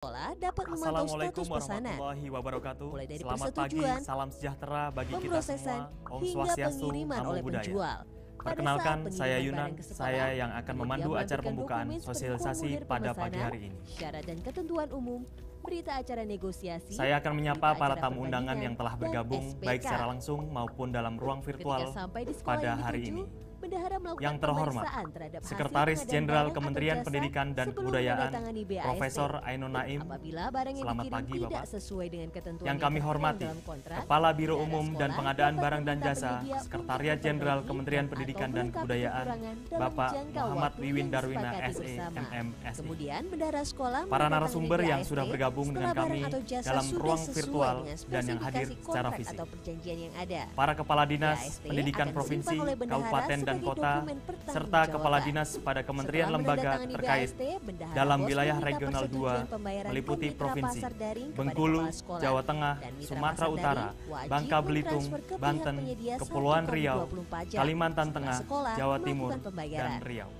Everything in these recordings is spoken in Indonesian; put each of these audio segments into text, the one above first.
Sekolah dapat memantau Assalamualaikum status pesanan, warahmatullahi wabarakatuh. mulai dari Selamat pagi, persetujuan, salam sejahtera bagi kita pemrosesan, semua. Om hingga Swastiastu, pengiriman Namo oleh Buddhaya. penjual. Pada Perkenalkan, saat saya pengiriman Yunan, barang ke sekolah, saya yang akan penyedia memandu acara melampirkan pembukaan dokumen seperti sosialisasi formulir pada pagi pemesanan, hari ini. syarat dan ketentuan umum, berita acara negosiasi, Saya akan menyapa berita para acara tamu undangan perbandingan, yang telah dan bergabung SPK. baik secara langsung maupun dalam ruang virtual Ketika sampai di sekolah pada yang hari dituju, ini. bendahara melakukan Yang terhormat, pemeriksaan terhadap hasil Sekretaris pengadaan Jenderal barang atau Kementerian jasa Pendidikan dan sebelum Kebudayaan, menandatangani BAST. Profesor Ainun Naim. Apabila barang yang Selamat dikirim pagi, tidak Bapak. sesuai dengan ketentuan Yang kami tertuang hormati, dalam kontrak, Kepala Biro bendahara Umum dan sekolah Pengadaan dapat Barang dan meminta Jasa, penyedia untuk Sekretariat Jenderal memperbaiki Kementerian dan Pendidikan atau dan melengkapi Kebudayaan, kekurangan dalam Bapak jangka Muhammad waktu Wiwin yang Darwina disepakati SE, bersama. MMSI. Kemudian bendahara sekolah Para menandatangani narasumber yang BAST sudah bergabung dengan setelah barang kami atau jasa dalam sudah ruang sesuai virtual dengan dan yang hadir spesifikasi secara kontrak fisik. atau perjanjian yang ada. Para Kepala Dinas BAST Pendidikan akan Provinsi, disimpang oleh bendahara Kabupaten dan sebagai Kota, dokumen pertanggungjawaban. serta Kepala Dinas pada Kementerian Setelah Lembaga menandatangani terkait BAST, bendahara dalam BOS wilayah meminta regional 2 persetujuan pembayaran meliputi komitra Provinsi pasar daring kepada Bengkulu, kepala sekolah. Jawa Tengah, Dan mitra Sumatera pasar Utara, daring wajib Bangka Belitung, mentransfer ke pihak Banten, penyedia Kepulauan 1 kali Riau, 24 jam Kalimantan setelah Tengah, sekolah Jawa Timur, melakukan pembayaran. dan Riau.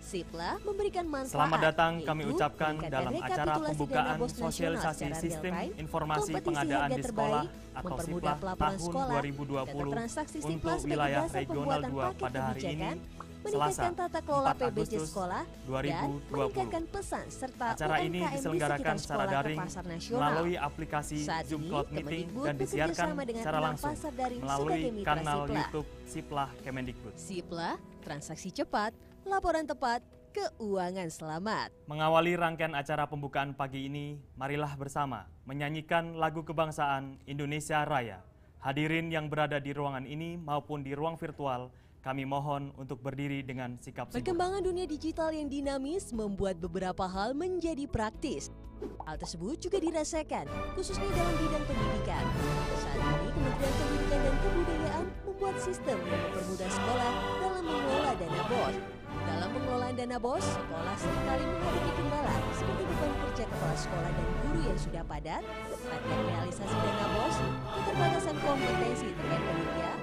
Sipla memberikan manfaat. Selamat datang yaitu kami ucapkan meningkatkan dalam acara rekapitulasi pembukaan dana BOS nasional sosialisasi secara sistem real-time, informasi kompetisi pengadaan harga di terbaik, sekolah atau mempermudah SIPLA pelaporan tahun sekolah, 2020 data transaksi Sipla untuk sebagai wilayah dasar regional pembuatan 2 paket pada hari ini, kebijakan, Selasa, meningkatkan tata kelola 4 PBJ Agustus sekolah, dan 2020. meningkatkan pesan serta Acara ini UMKM diselenggarakan di secara sekitar sekolah daring ke pasar nasional. melalui aplikasi Saat Zoom ini, Cloud Meeting Kemendikbud dan disiarkan bekerjasama dengan secara 6 langsung pasar daring melalui sebagai mitra kanal Sipla. YouTube Siplah Kemendikbud. Sipla, transaksi cepat, laporan tepat, keuangan selamat. Mengawali rangkaian acara pembukaan pagi ini, marilah bersama menyanyikan lagu kebangsaan Indonesia Raya. Hadirin yang berada di ruangan ini maupun di ruang virtual, kami mohon untuk berdiri dengan sikap sempurna. Perkembangan dunia digital yang dinamis membuat beberapa hal menjadi praktis. Hal tersebut juga dirasakan, khususnya dalam bidang pendidikan. Saat ini, Kementerian Pendidikan dan Kebudayaan membuat sistem yang mempermudah sekolah dalam mengelola dana BOS. Dalam pengelolaan dana BOS, sekolah seringkali menghadapi kendala seperti beban kerja kepala sekolah dan guru yang sudah padat, latihan realisasi dana BOS, keterbatasan kompetensi terkait penyedia,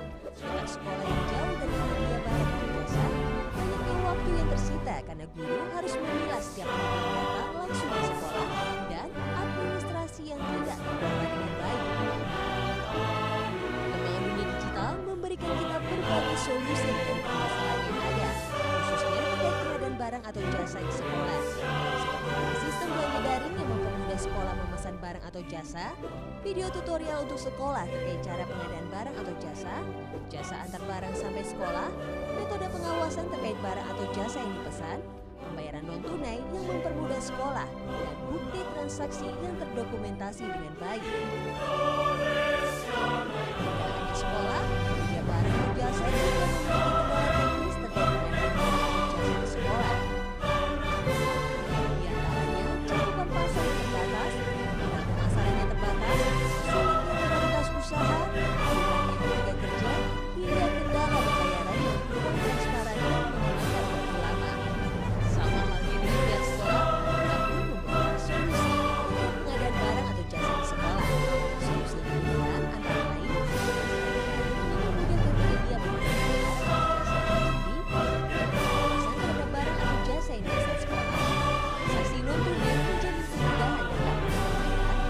letak sekolah yang jauh dari penyedia barang dan jasa, banyaknya waktu yang tersita karena guru harus memilah setiap penyedia data langsung di sekolah, dan administrasi yang tidak terkelola dengan baik. Perkembangan dunia digital memberikan kita berbagai solusi dan permasalahan yang ada, khususnya terkait pengadaan barang atau jasa di sekolah. Seperti sistem belanja daring yang mempermudah sekolah memesan barang atau jasa, video tutorial untuk sekolah terkait cara pengadaan barang atau jasa, jasa antar barang sampai sekolah, metode pengawasan terkait barang atau jasa yang dipesan, pembayaran non-tunai yang mempermudah sekolah, dan bukti transaksi yang terdokumentasi dengan baik. Tidak hanya sekolah, media barang atau jasa juga memiliki kendala teknis terkait pengadaan barang atau jasa di sekolah. Di antaranya, cakupan pasar yang terbatas, modal pemasaran yang terbatas, sulitnya modalitas usaha, kurangnya tenaga kerja, hingga kendala pembayaran yang kurang transparan dan memakan waktu lama. Sama halnya dengan pihak sekolah, mereka pun membutuhkan solusi untuk pengadaan barang atau jasa di sekolah. Solusi yang diberikan antara lain memudahkan penyedia memesan barang atau jasa yang tinggi, pengawasan terhadap barang atau jasa yang dipesan sekolah, transaksi non-tunai menjadi kemudahan yang dapat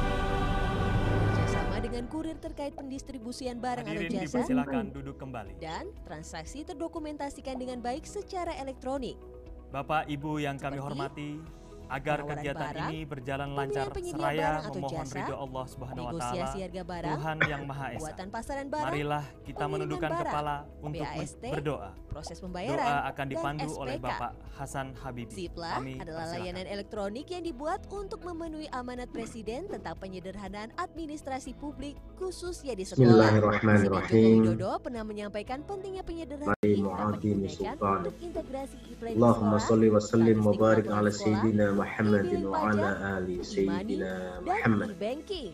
kerjasama dengan kurir terkait pendistribusian barang atau Hadirin jasa, dipersilakan duduk kembali. dan transaksi terdokumentasikan dengan baik secara elektronik. Bapak Ibu yang kami Seperti hormati, agar penawaran kegiatan barang, ini berjalan pemilihan lancar penyedia seraya barang atau memohon jasa, ridho Allah Subhanahu wa taala, negosiasi harga barang, Tuhan yang Maha Esa. buatan pasaran barang, Marilah kita pengiriman menundukkan barang, kepala untuk BAST, berdoa. proses Doa pembayaran, akan dan dipandu oleh SPK. Bapak Hasan Habibi. Sipla Kami adalah persilakan. layanan elektronik yang dibuat untuk memenuhi amanat Presiden tentang penyederhanaan administrasi publik khususnya di sekolah. Presiden Joko Bismillahirrahmanirrahim. Widodo pernah menyampaikan pentingnya penyederhanaan Mari yang dapat mu'adhini digunakan sultan. untuk integrasi e-planning Allahumma sekolah, salli wa sallim wa statistik barik laporan ala sekolah, Sayyidina Muhammadin e-billing wa ala pajak, ali e-money, Sayyidina dan Muhammad. e-banking.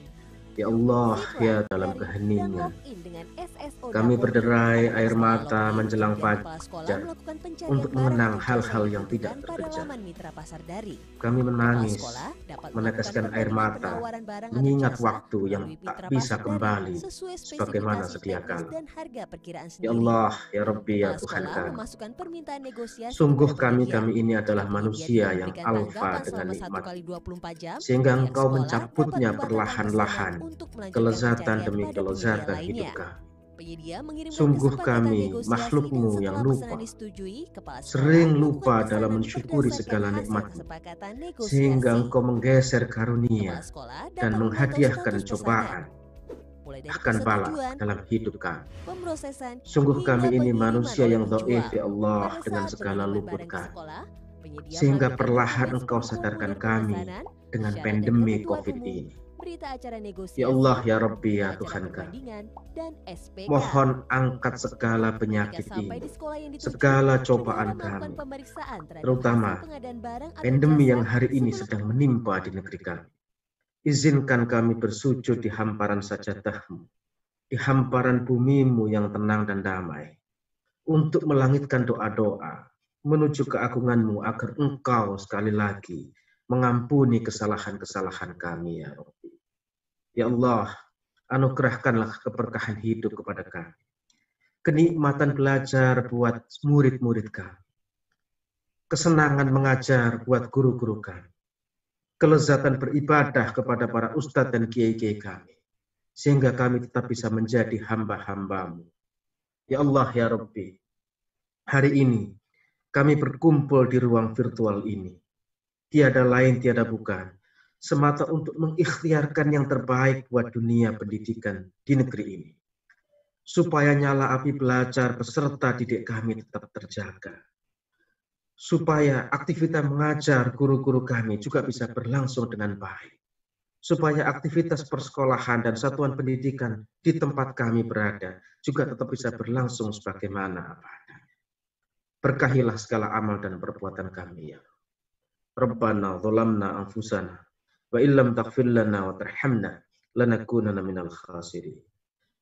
Ya Allah, ya dalam dan keheningnya, login dengan SSO kami Dapur. berderai air Setelah mata login, menjelang kemudian kepala sekolah fajar melakukan pencarian untuk barang mengenang atau jasa hal-hal yang dibutuhkan tidak pada terkejar. laman mitra pasar daring. Kami Kepala menangis, sekolah dapat melakukan meneteskan air perbandingan mata, penawaran barang atau mengingat jasa waktu yang melalui tak mitra bisa pasar daring kembali sesuai sebagaimana spesifikasi sedia teknis kala. dan harga perkiraan Ya sendiri. Allah, ya Rabbi, ya Kepala Tuhan sekolah kami. memasukkan permintaan negosiasi Sungguh kepada penyedia. kami ini Jika adalah penyedia manusia tidak yang memberikan alfa tanggapan dengan selama 1 nikmat, kali 24 jam, sehingga pihak Engkau sekolah dapat mencabutnya membatalkan pesanan perlahan-lahan, untuk melanjutkan kelezatan pencarian demi pada penyedia kelezatan hidup lainnya. kami. Penyedia mengirimkan Sungguh kesepakatan kami, negosiasi dan makhluk-Mu yang setelah pesanan lupa, disetujui, kepala sekolah sering melakukan lupa dalam pesanan mensyukuri berdasarkan segala hasil nikmat-Mu, kesepakatan sehingga negosiasi. Engkau menggeser Kepala karunia sekolah dan dapat memantau menghadiahkan status pesanan, cobaan, mulai dari bahkan balak persetujuan, dalam hidup kami. pemrosesan, Sungguh hingga kami ini pengiriman manusia oleh yang dhaif, penjual. ya Allah, Pada dengan saat segala pengiriman luput barang ke kami. sekolah, penyedia Sehingga melanjutkan perlahan database Engkau sadarkan berformulir kami pemesanan, dengan syarat dan pandemi kebutuhan COVID umum, ini. berita acara negosiasi, Ya Allah, ya Rabbi, berita ya acara Tuhan kami. perbandingan, dan SPK. Mohon angkat segala Ketika penyakit sampai ini, di sekolah yang dituju, segala bendahara cobaan melakukan kami, pemeriksaan terhadap terutama hasil pengadaan barang atau pandemi jasa yang hari ini sebelum sedang menimpa di negeri kami. Izinkan kami bersujud di hamparan sajadah-Mu, di hamparan bumi-Mu yang tenang dan damai, untuk melangitkan doa-doa, menuju keagungan-Mu agar Engkau sekali lagi mengampuni kesalahan-kesalahan kami, ya Rabbi. Ya Allah, anugerahkanlah keberkahan hidup kepada kami, kenikmatan belajar buat murid-murid kami, kesenangan mengajar buat guru-guru kami, kelezatan beribadah kepada para ustadz dan kiai-kiai kami, sehingga kami tetap bisa menjadi hamba-hamba-Mu. Ya Allah, ya Rabbi, hari ini kami berkumpul di ruang virtual ini, tiada lain tiada bukan, semata untuk mengikhtiarkan yang terbaik buat dunia pendidikan di negeri ini, supaya nyala api belajar peserta didik kami tetap terjaga, supaya aktivitas mengajar guru-guru kami juga bisa berlangsung dengan baik, supaya aktivitas persekolahan dan satuan pendidikan di tempat kami berada juga tetap bisa berlangsung sebagaimana apa adanya. Berkahilah segala amal dan perbuatan kami, ya Rabbana zalamna anfusana wa illam taghfir lana wa tarhamna lanakunanna minal khasirin.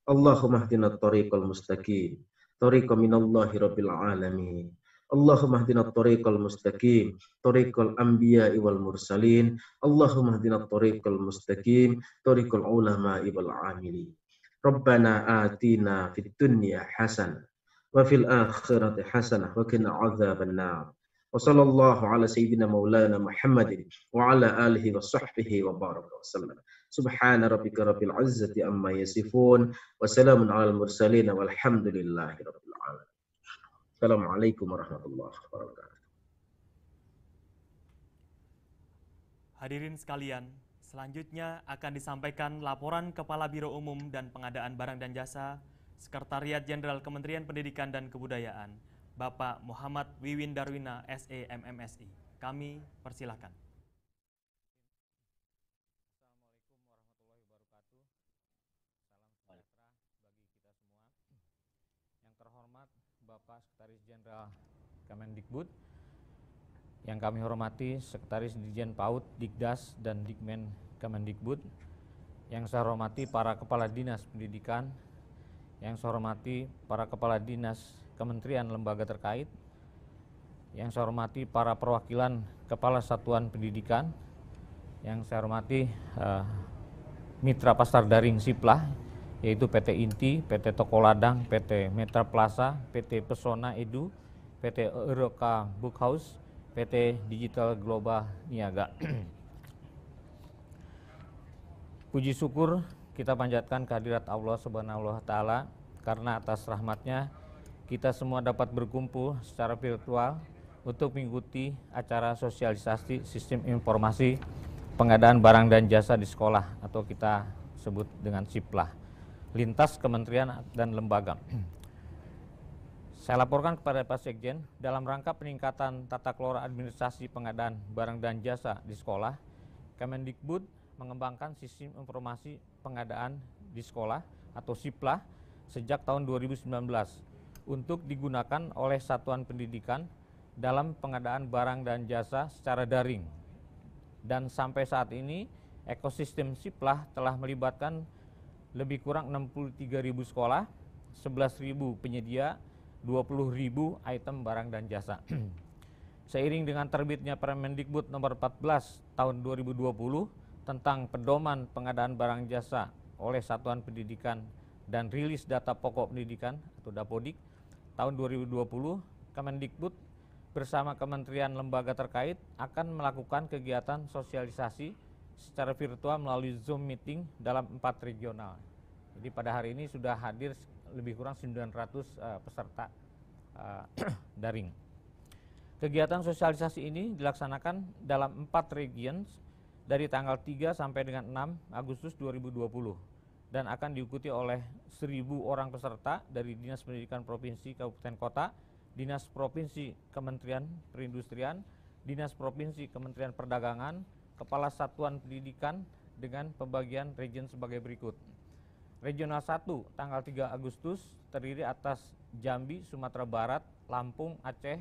Allahumma hdina at-tariqal mustaqim, tariqa minallahi rabbil alamin. Allahumma hdina at-tariqal mustaqim, tariqal anbiya'i wal mursalin. Allahumma hdina at-tariqal mustaqim, tariqal ulama'i wal amilin. Rabbana atina fid dunya hasanah wa fil akhirati hasanah wa qina adzaban nar. Wa sallallahu ala sayyidina maulana Muhammadin wa ala alihi wa sahbihi wa baraka wa sallam. Subhana rabbika rabbil izzati amma yasifun wa salamun alal mursalin walhamdulillahi rabbil alamin. Assalamualaikum warahmatullahi wabarakatuh. Hadirin sekalian, selanjutnya akan disampaikan laporan Kepala Biro Umum dan Pengadaan Barang dan Jasa, Sekretariat Jenderal Kementerian Pendidikan dan Kebudayaan, Bapak Muhammad Wiwin Darwina, SE MMSI. Kami persilahkan. Bapak Sekretaris Jenderal Kemendikbud, yang kami hormati Sekretaris Dirjen PAUD, Dikdas, dan Dikmen Kemendikbud, yang saya hormati para Kepala Dinas Pendidikan, yang saya hormati para Kepala Dinas Kementerian Lembaga terkait, yang saya hormati para perwakilan Kepala Satuan Pendidikan, yang saya hormati Mitra Pasar Daring Siplah, yaitu PT Inti, PT Toko Ladang, PT Metra Plaza, PT Pesona Edu, PT Eroka Bookhouse, PT Digital Global Niaga. Puji syukur kita panjatkan kehadirat Allah Subhanahu wa Ta'ala, karena atas rahmatnya kita semua dapat berkumpul secara virtual untuk mengikuti acara sosialisasi sistem informasi pengadaan barang dan jasa di sekolah, atau kita sebut dengan SIPLAH, lintas kementerian dan lembaga. Saya laporkan kepada Pak Sekjen, dalam rangka peningkatan tata kelola administrasi pengadaan barang dan jasa di sekolah, Kemendikbud mengembangkan sistem informasi pengadaan di sekolah atau SIPLAH sejak tahun 2019 untuk digunakan oleh satuan pendidikan dalam pengadaan barang dan jasa secara daring. Dan sampai saat ini ekosistem Siplah telah melibatkan lebih kurang 63.000 sekolah, 11.000 penyedia, 20.000 item barang dan jasa. Seiring dengan terbitnya Permendikbud nomor 14 tahun 2020 tentang pedoman pengadaan barang jasa oleh satuan pendidikan dan rilis data pokok pendidikan atau Dapodik tahun 2020, Kemendikbud bersama kementerian lembaga terkait akan melakukan kegiatan sosialisasi secara virtual melalui Zoom meeting dalam 4 regional. Jadi pada hari ini sudah hadir lebih kurang 900 peserta daring. Kegiatan sosialisasi ini dilaksanakan dalam 4 regions dari tanggal 3 sampai dengan 6 Agustus 2020 dan akan diikuti oleh 1.000 orang peserta dari Dinas Pendidikan Provinsi, Kabupaten, Kota, Dinas Provinsi Kementerian Perindustrian, Dinas Provinsi Kementerian Perdagangan, Kepala Satuan Pendidikan dengan pembagian region sebagai berikut. Regional 1 tanggal 3 Agustus terdiri atas Jambi, Sumatera Barat, Lampung, Aceh,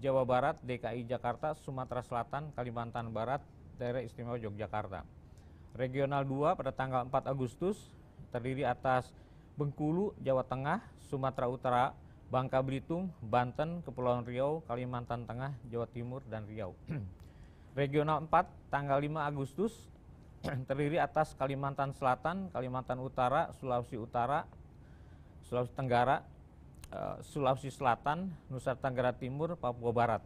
Jawa Barat, DKI Jakarta, Sumatera Selatan, Kalimantan Barat, Daerah Istimewa Yogyakarta. Regional 2 pada tanggal 4 Agustus terdiri atas Bengkulu, Jawa Tengah, Sumatera Utara, Bangka Belitung, Banten, Kepulauan Riau, Kalimantan Tengah, Jawa Timur, dan Riau. Regional 4 tanggal 5 Agustus terdiri atas Kalimantan Selatan, Kalimantan Utara, Sulawesi Utara, Sulawesi Tenggara, Sulawesi Selatan, Nusa Tenggara Timur, Papua Barat.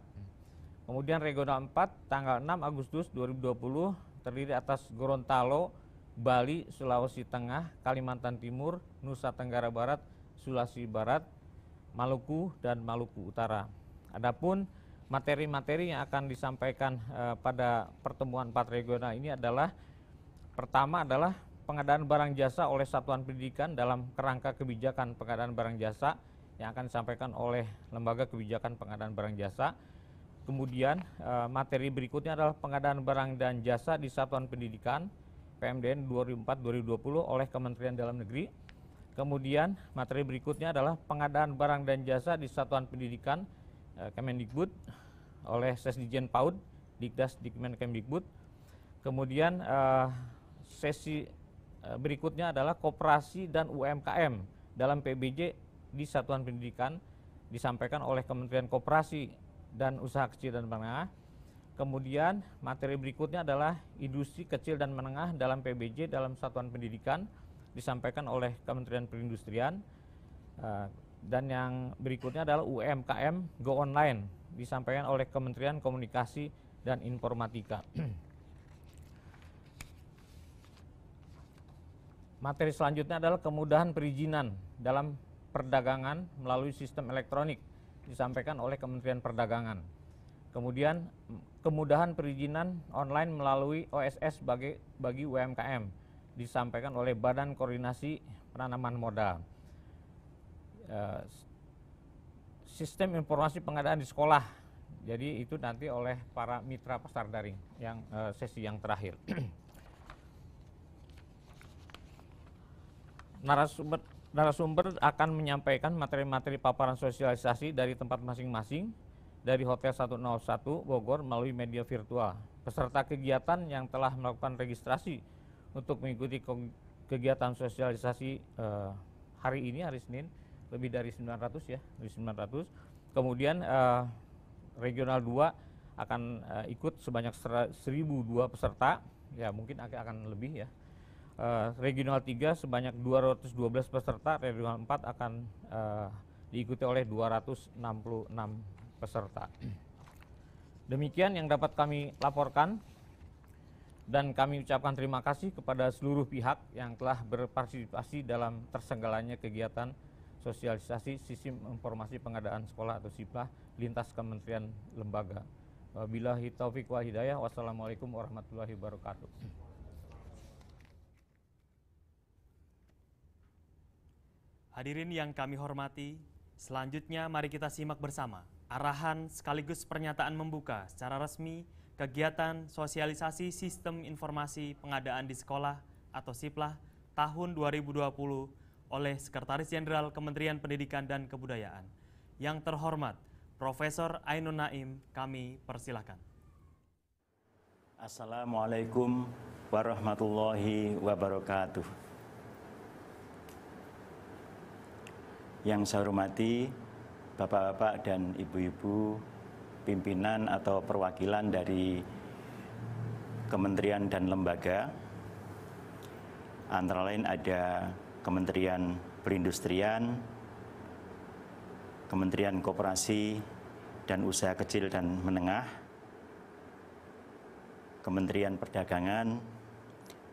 Kemudian regional 4 tanggal 6 Agustus 2020 terdiri atas Gorontalo, Bali, Sulawesi Tengah, Kalimantan Timur, Nusa Tenggara Barat, Sulawesi Barat, Maluku, dan Maluku Utara. Adapun materi-materi yang akan disampaikan pada pertemuan 4 regional ini adalah pertama adalah pengadaan barang jasa oleh satuan pendidikan dalam kerangka kebijakan pengadaan barang jasa yang akan disampaikan oleh Lembaga Kebijakan Pengadaan Barang Jasa. Kemudian materi berikutnya adalah pengadaan barang dan jasa di satuan pendidikan PMDN 2004-2020 oleh Kementerian Dalam Negeri. Kemudian materi berikutnya adalah pengadaan barang dan jasa di satuan pendidikan Kemendikbud oleh Sesdijen PAUD, Dikdas Dikmen Kemdikbud. Kemudian sesi berikutnya adalah koperasi dan UMKM dalam PBJ di satuan pendidikan disampaikan oleh Kementerian Koperasi dan Usaha Kecil dan Menengah. Kemudian materi berikutnya adalah industri kecil dan menengah dalam PBJ dalam satuan pendidikan disampaikan oleh Kementerian Perindustrian. Dan yang berikutnya adalah UMKM Go Online disampaikan oleh Kementerian Komunikasi dan Informatika. Materi selanjutnya adalah kemudahan perizinan dalam perdagangan melalui sistem elektronik disampaikan oleh Kementerian Perdagangan. Kemudian kemudahan perizinan online melalui OSS bagi UMKM disampaikan oleh Badan Koordinasi Penanaman Modal. Sistem informasi pengadaan di sekolah, jadi itu nanti oleh para mitra pasar daring yang sesi yang terakhir. Narasumber akan menyampaikan materi-materi paparan sosialisasi dari tempat masing-masing dari Hotel 101 Bogor melalui media virtual. Peserta kegiatan yang telah melakukan registrasi untuk mengikuti kegiatan sosialisasi hari ini, hari Senin, lebih dari 900 ya, lebih 900. Kemudian regional 2 akan ikut sebanyak 1.002 peserta, ya mungkin akan lebih ya. Regional 3 sebanyak 212 peserta, regional 4 akan diikuti oleh 266 peserta. Demikian yang dapat kami laporkan. Dan kami ucapkan terima kasih kepada seluruh pihak yang telah berpartisipasi dalam tersenggalanya kegiatan sosialisasi Sistem Informasi Pengadaan Sekolah atau SIPLAH lintas kementerian lembaga. Wabillahi taufiq wal hidayah. Wassalamualaikum warahmatullahi wabarakatuh. Hadirin yang kami hormati, selanjutnya mari kita simak bersama arahan sekaligus pernyataan membuka secara resmi kegiatan sosialisasi Sistem Informasi Pengadaan di Sekolah atau SIPLAH tahun 2020 oleh Sekretaris Jenderal Kementerian Pendidikan dan Kebudayaan. Yang terhormat Profesor Ainun Naim, kami persilakan. Assalamualaikum warahmatullahi wabarakatuh. Yang saya hormati Bapak-bapak dan Ibu-ibu pimpinan atau perwakilan dari kementerian dan lembaga, antara lain ada Kementerian Perindustrian, Kementerian Koperasi dan Usaha Kecil dan Menengah, Kementerian Perdagangan,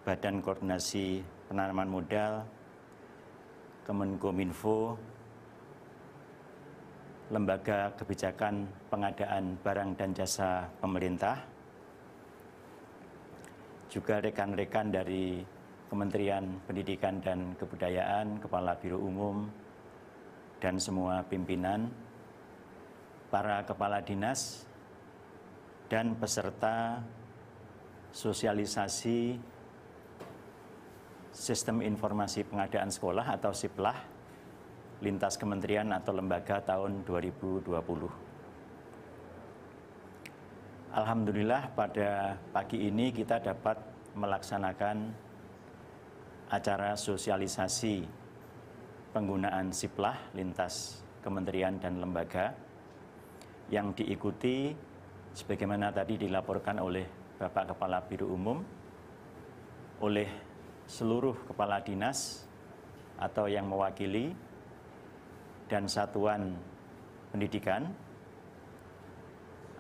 Badan Koordinasi Penanaman Modal, Kemenkominfo, Lembaga Kebijakan Pengadaan Barang dan Jasa Pemerintah, juga rekan-rekan dari Kementerian Pendidikan dan Kebudayaan, Kepala Biro Umum, dan semua pimpinan, para kepala dinas, dan peserta sosialisasi Sistem Informasi Pengadaan Sekolah atau SIPLAH lintas kementerian atau lembaga tahun 2020. Alhamdulillah pada pagi ini kita dapat melaksanakan acara sosialisasi penggunaan SIPLAH lintas kementerian dan lembaga yang diikuti sebagaimana tadi dilaporkan oleh Bapak Kepala Biro Umum, oleh seluruh kepala dinas atau yang mewakili dan satuan pendidikan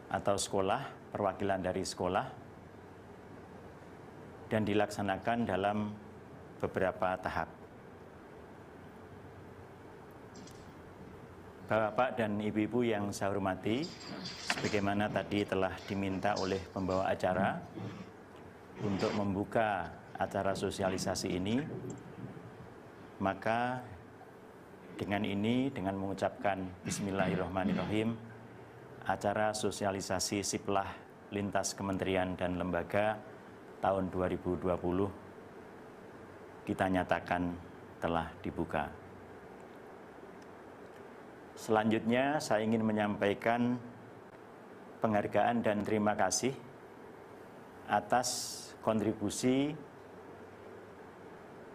atau sekolah, perwakilan dari sekolah, dan dilaksanakan dalam beberapa tahap. Bapak dan Ibu-ibu yang saya hormati, sebagaimana tadi telah diminta oleh pembawa acara untuk membuka acara sosialisasi ini, maka dengan ini, dengan mengucapkan Bismillahirrahmanirrahim, acara sosialisasi SIPLAH lintas kementerian dan lembaga tahun 2020 kita nyatakan telah dibuka. Selanjutnya saya ingin menyampaikan penghargaan dan terima kasih atas kontribusi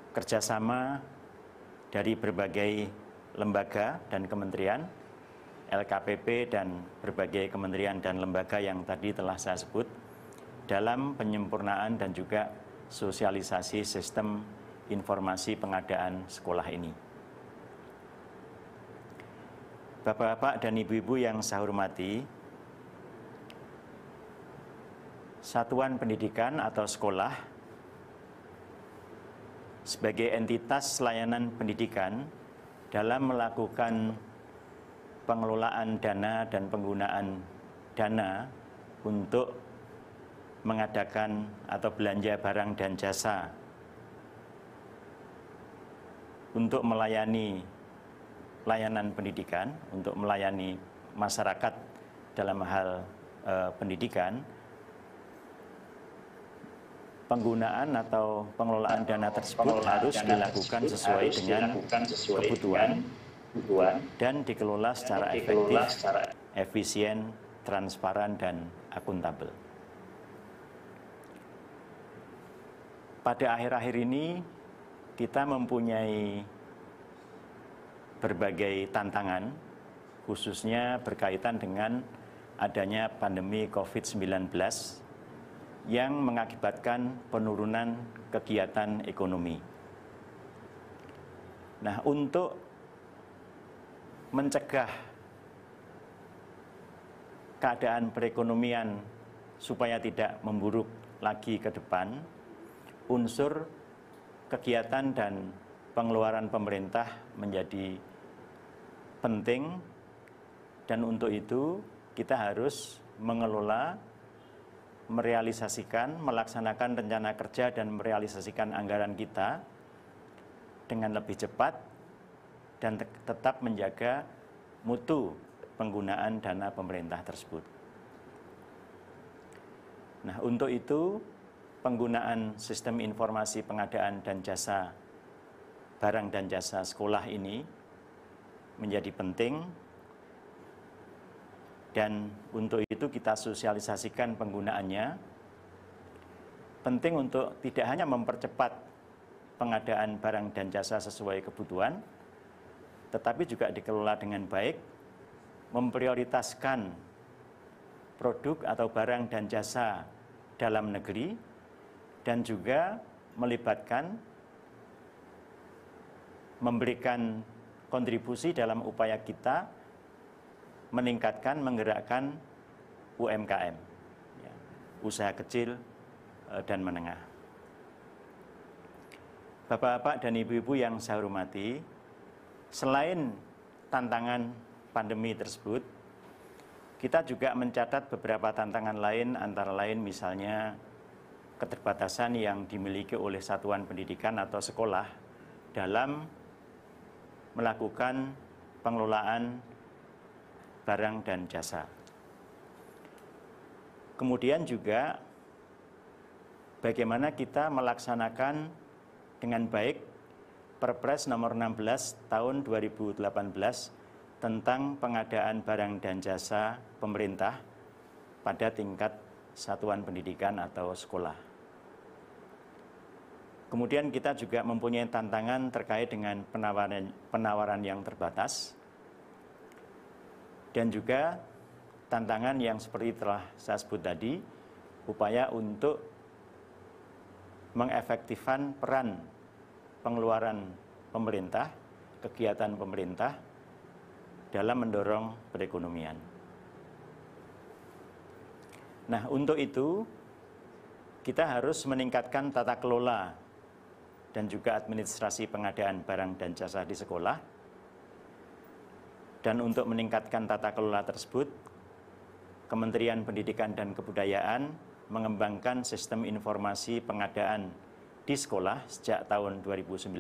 kerjasama dari berbagai lembaga dan kementerian, LKPP dan berbagai kementerian dan lembaga yang tadi telah saya sebut dalam penyempurnaan dan juga sosialisasi sistem informasi pengadaan sekolah ini. Bapak-bapak dan ibu-ibu yang saya hormati, satuan pendidikan atau sekolah sebagai entitas layanan pendidikan dalam melakukan pengelolaan dana dan penggunaan dana untuk mengadakan atau belanja barang dan jasa untuk melayani layanan pendidikan, untuk melayani masyarakat dalam hal pendidikan, penggunaan atau pengelolaan dana tersebut harus dilakukan sesuai dengan kebutuhan dan dikelola secara efektif, efisien, transparan, dan akuntabel. Pada akhir-akhir ini kita mempunyai berbagai tantangan, khususnya berkaitan dengan adanya pandemi COVID-19 yang mengakibatkan penurunan kegiatan ekonomi. Nah, untuk mencegah keadaan perekonomian supaya tidak memburuk lagi ke depan, unsur kegiatan dan pengeluaran pemerintah menjadi penting, dan untuk itu kita harus mengelola, merealisasikan, melaksanakan rencana kerja dan merealisasikan anggaran kita dengan lebih cepat dan tetap menjaga mutu penggunaan dana pemerintah tersebut. Nah, untuk itu penggunaan sistem informasi pengadaan dan jasa barang dan jasa sekolah ini menjadi penting, dan untuk itu kita sosialisasikan penggunaannya penting untuk tidak hanya mempercepat pengadaan barang dan jasa sesuai kebutuhan, tetapi juga dikelola dengan baik, memprioritaskan produk atau barang dan jasa dalam negeri, dan juga melibatkan, memberikan kontribusi dalam upaya kita meningkatkan, menggerakkan UMKM, ya, usaha kecil dan menengah. Bapak-bapak dan ibu-ibu yang saya hormati, selain tantangan pandemi tersebut, kita juga mencatat beberapa tantangan lain, antara lain misalnya keterbatasan yang dimiliki oleh satuan pendidikan atau sekolah dalam melakukan pengelolaan barang dan jasa. Kemudian juga bagaimana kita melaksanakan dengan baik Perpres nomor 16 tahun 2018 tentang pengadaan barang dan jasa pemerintah pada tingkat satuan pendidikan atau sekolah. Kemudian kita juga mempunyai tantangan terkait dengan penawaran yang terbatas, dan juga tantangan yang seperti telah saya sebut tadi, upaya untuk mengefektifkan peran pengeluaran pemerintah, kegiatan pemerintah dalam mendorong perekonomian. Nah, untuk itu kita harus meningkatkan tata kelola dan juga administrasi pengadaan barang dan jasa di sekolah. Dan untuk meningkatkan tata kelola tersebut, Kementerian Pendidikan dan Kebudayaan mengembangkan sistem informasi pengadaan di sekolah sejak tahun 2019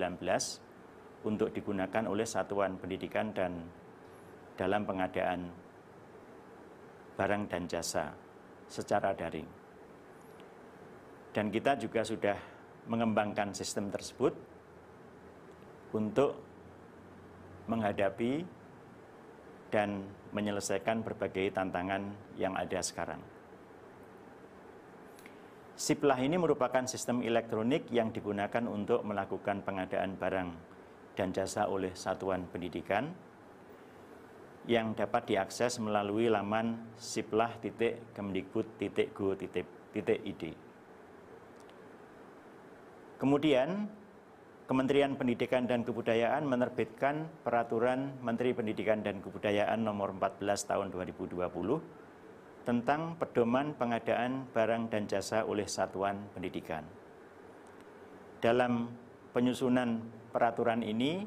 untuk digunakan oleh satuan pendidikan dan dalam pengadaan barang dan jasa secara daring. Dan kita juga sudah mengembangkan sistem tersebut untuk menghadapi dan menyelesaikan berbagai tantangan yang ada sekarang. Siplah ini merupakan sistem elektronik yang digunakan untuk melakukan pengadaan barang dan jasa oleh satuan pendidikan yang dapat diakses melalui laman siplah.kemdikbud.go.id. Kemudian, Kementerian Pendidikan dan Kebudayaan menerbitkan Peraturan Menteri Pendidikan dan Kebudayaan Nomor 14 Tahun 2020 tentang pedoman pengadaan barang dan jasa oleh satuan pendidikan. Dalam penyusunan peraturan ini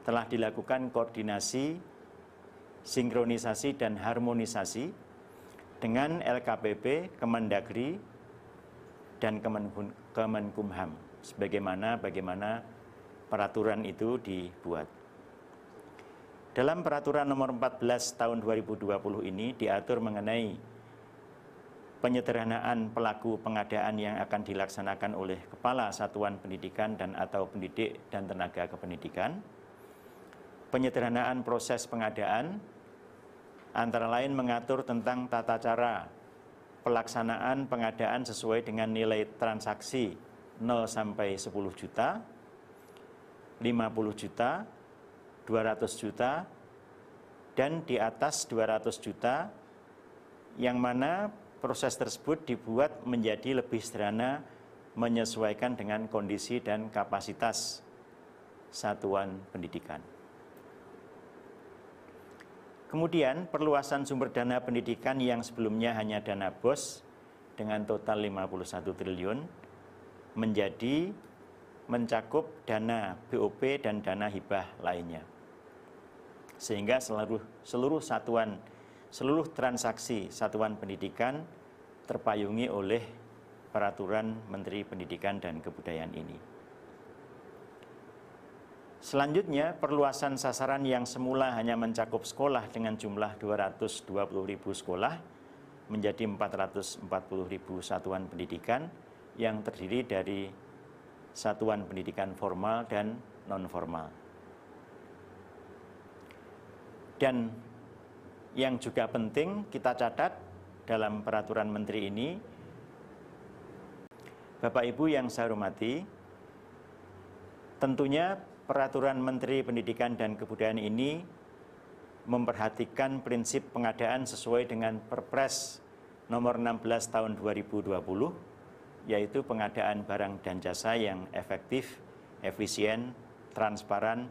telah dilakukan koordinasi, sinkronisasi, dan harmonisasi dengan LKPP, Kemendagri, dan Kemenkumham, bagaimana peraturan itu dibuat. Dalam peraturan nomor 14 tahun 2020 ini diatur mengenai penyederhanaan pelaku pengadaan yang akan dilaksanakan oleh Kepala Satuan Pendidikan dan atau pendidik dan tenaga kependidikan, penyederhanaan proses pengadaan, antara lain mengatur tentang tata cara pelaksanaan pengadaan sesuai dengan nilai transaksi 0 sampai 10 juta, 50 juta, 200 juta, dan di atas 200 juta, yang mana proses tersebut dibuat menjadi lebih sederhana menyesuaikan dengan kondisi dan kapasitas satuan pendidikan. Kemudian perluasan sumber dana pendidikan yang sebelumnya hanya dana BOS dengan total 51 triliun menjadi mencakup dana BOP dan dana hibah lainnya. Sehingga seluruh transaksi satuan pendidikan terpayungi oleh Peraturan Menteri Pendidikan dan Kebudayaan ini. Selanjutnya, perluasan sasaran yang semula hanya mencakup sekolah dengan jumlah 220.000 sekolah menjadi 440.000 satuan pendidikan yang terdiri dari satuan pendidikan formal dan non-formal. Dan yang juga penting kita catat dalam peraturan menteri ini, Bapak Ibu yang saya hormati, tentunya Peraturan Menteri Pendidikan dan Kebudayaan ini memperhatikan prinsip pengadaan sesuai dengan Perpres nomor 16 tahun 2020, yaitu pengadaan barang dan jasa yang efektif, efisien, transparan,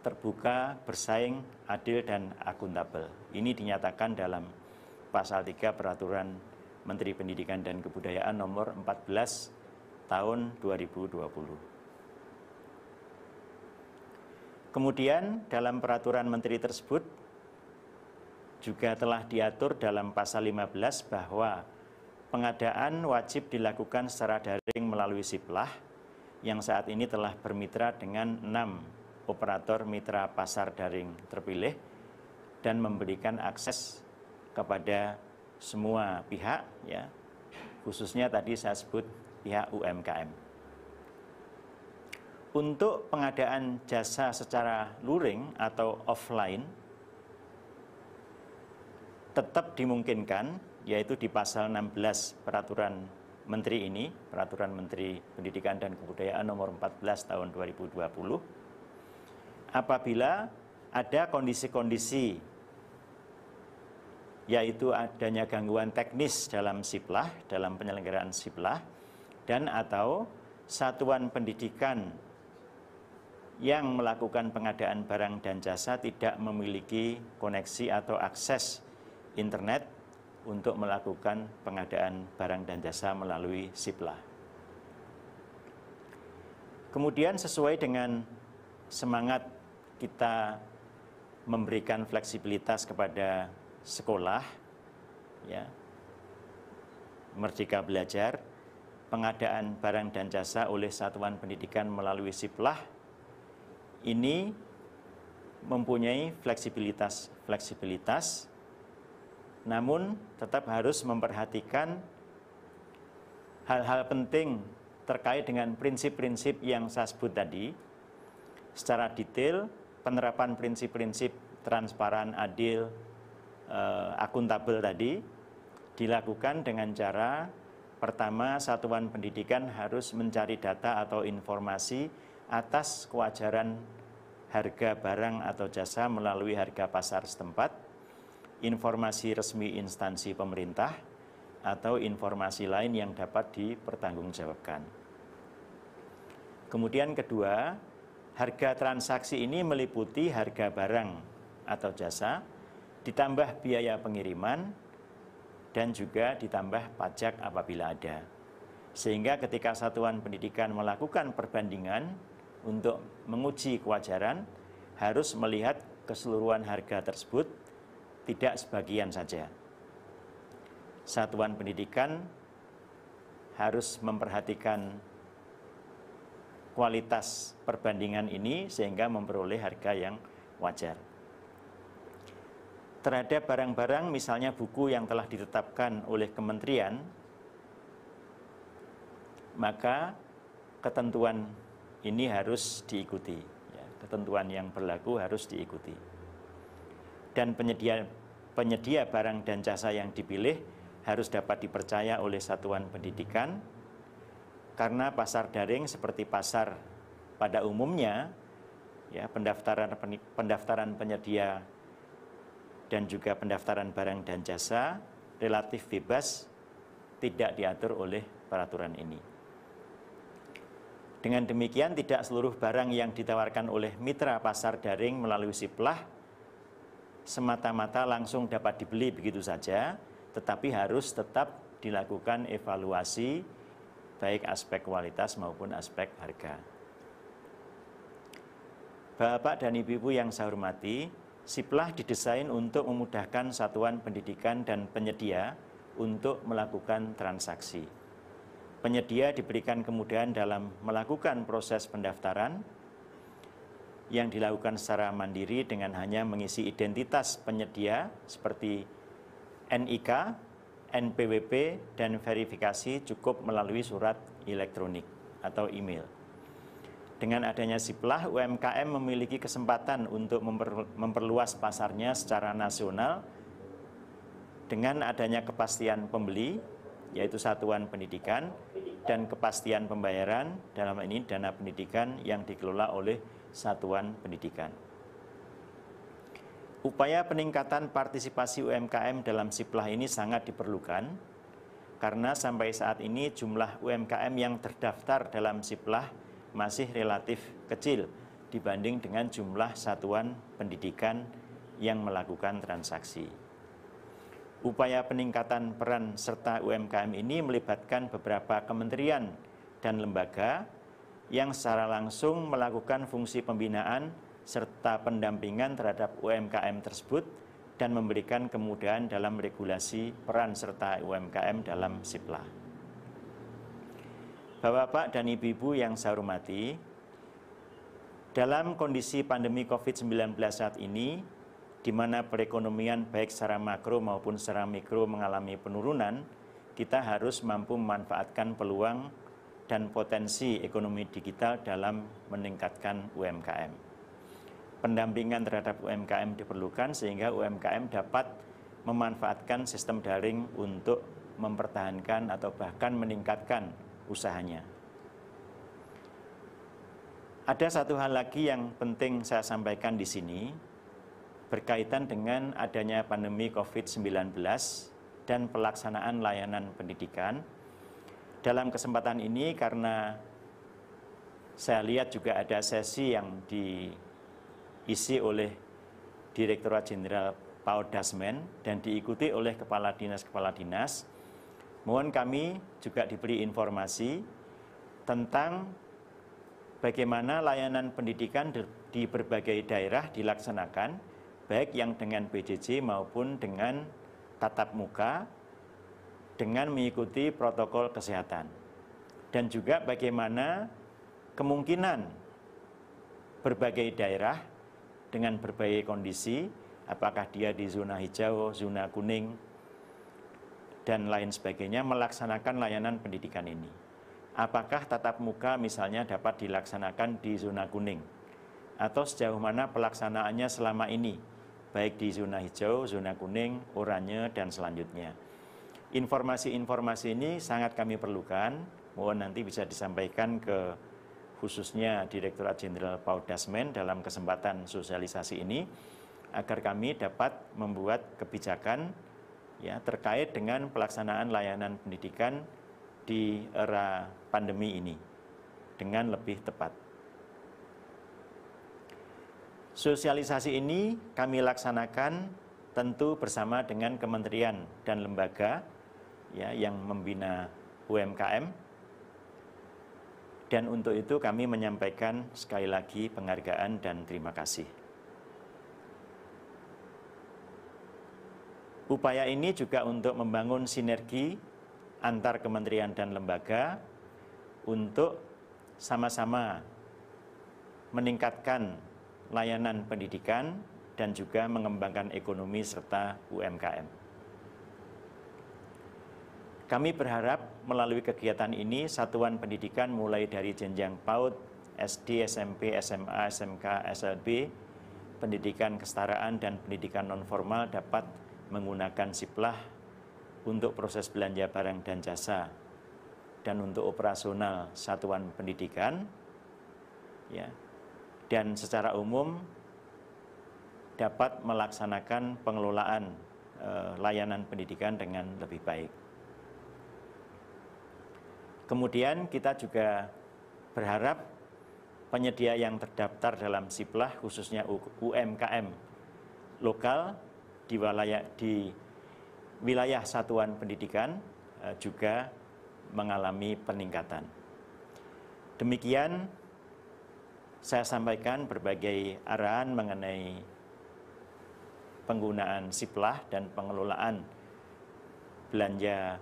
terbuka, bersaing, adil, dan akuntabel. Ini dinyatakan dalam pasal 3 Peraturan Menteri Pendidikan dan Kebudayaan nomor 14 tahun 2020. Kemudian dalam peraturan menteri tersebut juga telah diatur dalam pasal 15 bahwa pengadaan wajib dilakukan secara daring melalui Siplah yang saat ini telah bermitra dengan 6 operator mitra pasar daring terpilih dan memberikan akses kepada semua pihak, ya, khususnya tadi saya sebut pihak UMKM. Untuk pengadaan jasa secara luring atau offline tetap dimungkinkan, yaitu di pasal 16 Peraturan Menteri ini, Peraturan Menteri Pendidikan dan Kebudayaan nomor 14 tahun 2020, apabila ada kondisi-kondisi yaitu adanya gangguan teknis dalam Siplah, dalam penyelenggaraan Siplah, dan atau satuan pendidikan yang melakukan pengadaan barang dan jasa tidak memiliki koneksi atau akses internet untuk melakukan pengadaan barang dan jasa melalui Siplah. Kemudian sesuai dengan semangat kita memberikan fleksibilitas kepada sekolah, ya, Merdeka Belajar, pengadaan barang dan jasa oleh satuan pendidikan melalui Siplah ini mempunyai fleksibilitas, namun tetap harus memperhatikan hal-hal penting terkait dengan prinsip-prinsip yang saya sebut tadi. Secara detail, penerapan prinsip-prinsip transparan, adil, akuntabel tadi dilakukan dengan cara pertama, satuan pendidikan harus mencari data atau informasi atas kewajaran harga barang atau jasa melalui harga pasar setempat, informasi resmi instansi pemerintah, atau informasi lain yang dapat dipertanggungjawabkan. Kemudian kedua, harga transaksi ini meliputi harga barang atau jasa, ditambah biaya pengiriman, dan juga ditambah pajak apabila ada. Sehingga ketika satuan pendidikan melakukan perbandingan untuk menguji kewajaran, harus melihat keseluruhan harga tersebut, tidak sebagian saja. Satuan pendidikan harus memperhatikan kualitas perbandingan ini sehingga memperoleh harga yang wajar. Terhadap barang-barang misalnya buku yang telah ditetapkan oleh kementerian, maka ketentuan ini harus diikuti, ya, ketentuan yang berlaku harus diikuti. Dan penyedia barang dan jasa yang dipilih harus dapat dipercaya oleh satuan pendidikan, karena pasar daring seperti pasar pada umumnya, ya, pendaftaran penyedia dan juga pendaftaran barang dan jasa relatif bebas, tidak diatur oleh peraturan ini. Dengan demikian, tidak seluruh barang yang ditawarkan oleh mitra pasar daring melalui Siplah semata-mata langsung dapat dibeli begitu saja, tetapi harus tetap dilakukan evaluasi baik aspek kualitas maupun aspek harga. Bapak dan Ibu yang saya hormati, Siplah didesain untuk memudahkan satuan pendidikan dan penyedia untuk melakukan transaksi. Penyedia diberikan kemudahan dalam melakukan proses pendaftaran yang dilakukan secara mandiri dengan hanya mengisi identitas penyedia seperti NIK, NPWP, dan verifikasi cukup melalui surat elektronik atau email. Dengan adanya Siplah, UMKM memiliki kesempatan untuk memperluas pasarnya secara nasional dengan adanya kepastian pembeli, yaitu satuan pendidikan, dan kepastian pembayaran, dalam hal ini dana pendidikan yang dikelola oleh satuan pendidikan. Upaya peningkatan partisipasi UMKM dalam Siplah ini sangat diperlukan karena sampai saat ini jumlah UMKM yang terdaftar dalam Siplah masih relatif kecil dibanding dengan jumlah satuan pendidikan yang melakukan transaksi. Upaya peningkatan peran serta UMKM ini melibatkan beberapa kementerian dan lembaga yang secara langsung melakukan fungsi pembinaan serta pendampingan terhadap UMKM tersebut dan memberikan kemudahan dalam regulasi peran serta UMKM dalam Siplah. Bapak-bapak dan ibu-ibu yang saya hormati, dalam kondisi pandemi COVID-19 saat ini, di mana perekonomian baik secara makro maupun secara mikro mengalami penurunan, kita harus mampu memanfaatkan peluang dan potensi ekonomi digital dalam meningkatkan UMKM. Pendampingan terhadap UMKM diperlukan sehingga UMKM dapat memanfaatkan sistem daring untuk mempertahankan atau bahkan meningkatkan usahanya. Ada satu hal lagi yang penting saya sampaikan di sini, berkaitan dengan adanya pandemi COVID-19 dan pelaksanaan layanan pendidikan. Dalam kesempatan ini karena saya lihat juga ada sesi yang diisi oleh Direktorat Jenderal PAUD Dasmen dan diikuti oleh kepala dinas, mohon kami juga diberi informasi tentang bagaimana layanan pendidikan di berbagai daerah dilaksanakan, baik yang dengan PJJ maupun dengan tatap muka, dengan mengikuti protokol kesehatan. Dan juga bagaimana kemungkinan berbagai daerah dengan berbagai kondisi, apakah dia di zona hijau, zona kuning, dan lain sebagainya, melaksanakan layanan pendidikan ini. Apakah tatap muka misalnya dapat dilaksanakan di zona kuning, atau sejauh mana pelaksanaannya selama ini, baik di zona hijau, zona kuning, oranye, dan selanjutnya. Informasi-informasi ini sangat kami perlukan, mohon nanti bisa disampaikan ke khususnya Direktorat Jenderal PAUD Dasmen dalam kesempatan sosialisasi ini, agar kami dapat membuat kebijakan ya, terkait dengan pelaksanaan layanan pendidikan di era pandemi ini dengan lebih tepat. Sosialisasi ini kami laksanakan tentu bersama dengan kementerian dan lembaga ya, yang membina UMKM. Dan untuk itu kami menyampaikan sekali lagi penghargaan dan terima kasih. Upaya ini juga untuk membangun sinergi antar kementerian dan lembaga untuk sama-sama meningkatkan layanan pendidikan dan juga mengembangkan ekonomi serta UMKM. Kami berharap melalui kegiatan ini satuan pendidikan mulai dari jenjang PAUD, SD, SMP, SMA, SMK, SLB, pendidikan kesetaraan dan pendidikan nonformal dapat menggunakan Siplah untuk proses belanja barang dan jasa dan untuk operasional satuan pendidikan ya. Dan secara umum dapat melaksanakan pengelolaan layanan pendidikan dengan lebih baik. Kemudian kita juga berharap penyedia yang terdaftar dalam Siplah khususnya UMKM lokal di wilayah satuan pendidikan juga mengalami peningkatan. Demikian saya sampaikan berbagai arahan mengenai penggunaan Siplah dan pengelolaan belanja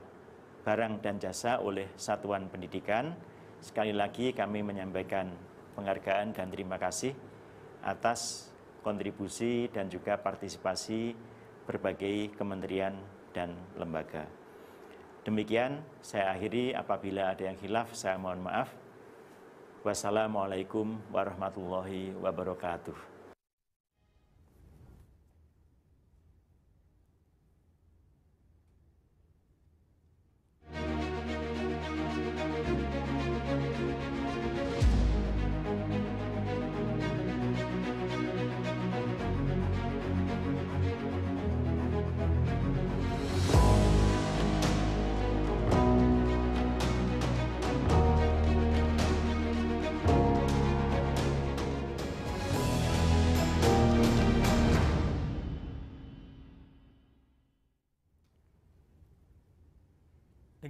barang dan jasa oleh satuan pendidikan. Sekali lagi kami menyampaikan penghargaan dan terima kasih atas kontribusi dan juga partisipasi berbagai kementerian dan lembaga. Demikian saya akhiri, apabila ada yang khilaf saya mohon maaf. Wassalamualaikum warahmatullahi wabarakatuh.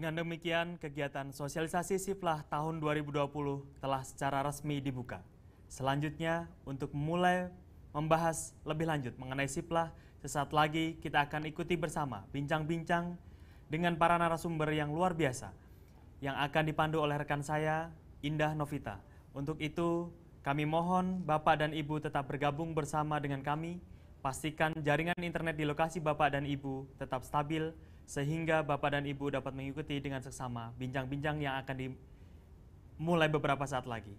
Dengan demikian, kegiatan sosialisasi Siplah tahun 2020 telah secara resmi dibuka. Selanjutnya, untuk mulai membahas lebih lanjut mengenai Siplah, sesaat lagi kita akan ikuti bersama bincang-bincang dengan para narasumber yang luar biasa yang akan dipandu oleh rekan saya, Indah Novita. Untuk itu, kami mohon Bapak dan Ibu tetap bergabung bersama dengan kami. Pastikan jaringan internet di lokasi Bapak dan Ibu tetap stabil, sehingga Bapak dan Ibu dapat mengikuti dengan seksama bincang-bincang yang akan dimulai beberapa saat lagi.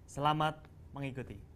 Selamat mengikuti.